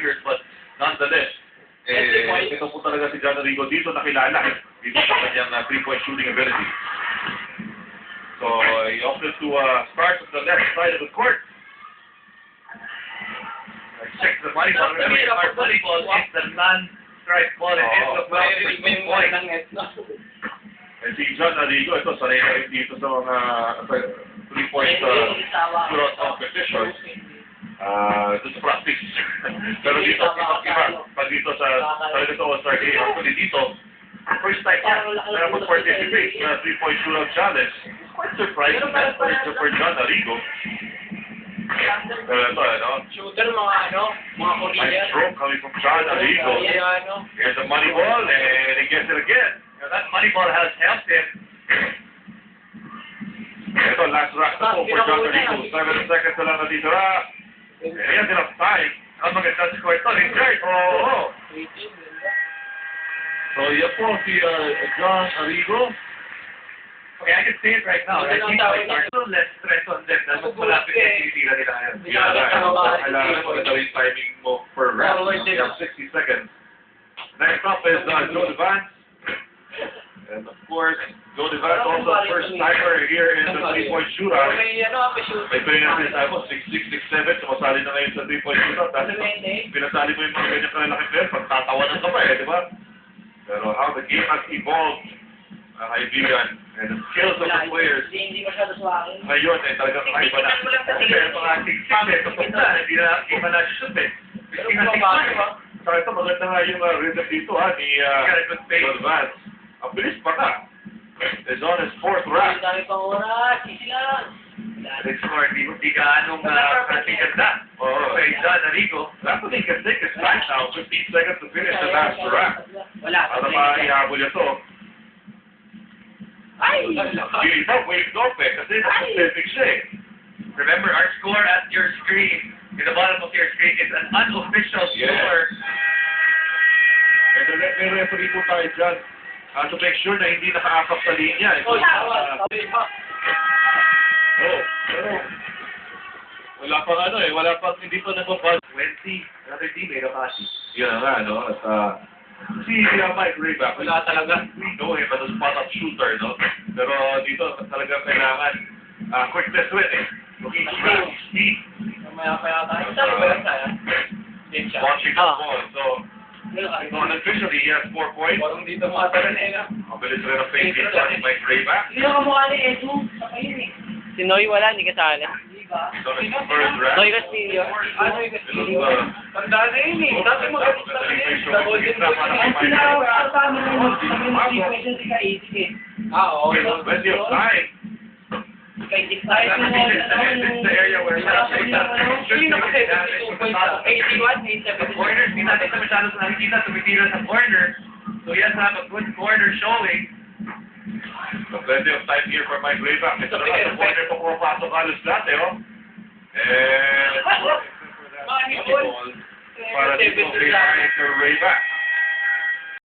Tigers, but nonetheless, ito po talaga si John Arrigo dito nakilala dito sa kanyang 3-point shooting ability. So, he opted to start on the left side of the court. Check the money ball. Remember, our volleyball is the non-strike ball. It ends up with point. And si John Arrigo, ito, sanay na rin dito sa mga 3-point shootout competitions. Ito sa practice. Pero dito, pag dito sa All-Star Game, actually dito, first time na mag-participate sa 3-point shootout challenge. It's quite surprising for John Arrigo. Pero ito, shooter, mga Korean. Nice stroke coming from John Arrigo. Here's the money ball, and he gets it again. Now, that money ball has helped him. Ito, last rack na po for John Arrigo. 7 seconds na lang natitira. And he has enough time. Ang maganda score ito, insert. Oh! So, yan po si John Arrigo. Okay, I can say it right now. I think I start to less stress on them. Mas malapit na tinitira nila ngayon. Kailangan mo ito yung timing mo per round. You have 60 seconds. Next up is Joe Devance. And of course, Joe Devance also first timer here in the 3-point shootout. May pinasali tayo mo, 6'6", 6'7", sumasali na ngayon sa 3-point shootout. Dahil pinasali mo yung mga ganyan kalalaking player, pagtatawanan ka pa di ba? Pero how the game has evolved, kaibigan, and the skills of the players. Ngayon, talagang kakaiba na. Pero mga 6'6", tutok na, hindi na na-shoot Pero ito, maganda nga yung rhythm dito ni Joe Devance. Ang bilis pa ka. It's on his 4th rack. Dami pang oras, easy lang. Next score, di ka anong ganda. Okay, John Arrigo. That's what he can take his time now. 15 seconds to finish the last rack. Para maihabol ito. Hindi pa, waved off kasi nasa-specific siya Remember, our score at your screen, in the bottom of your screen, is an unofficial score. And may referee po tayo dyan. To make sure na hindi nakaakap sa linya. Pero wala pang hindi pa nagpapal. 20, another team, may nakasi. Yun nga, At si Mike Rayback, wala talaga. We know him as a spot-up shooter, Pero dito, talaga kailangan quickness with Looking to grab speed. Watching the ball. So, unofficially, he has 4 points. Mabilis rin ang pace dito ni Mike Rayback. Si Noy wala, hindi kasali. He's on his 3rd rack. Noy Castillo. Tandaan na yun Dati magalit sa kanya. Sa Golden Plenty of time. This is the area where the corners, hindi natin sa masyado sa nakikita, tumitira sa corner. So he has to have a good corner showing. So plenty of time here for Mike Rayback. Ito naman sa corner pa pumapasok halos dati, And para dito kay Mike Rayback.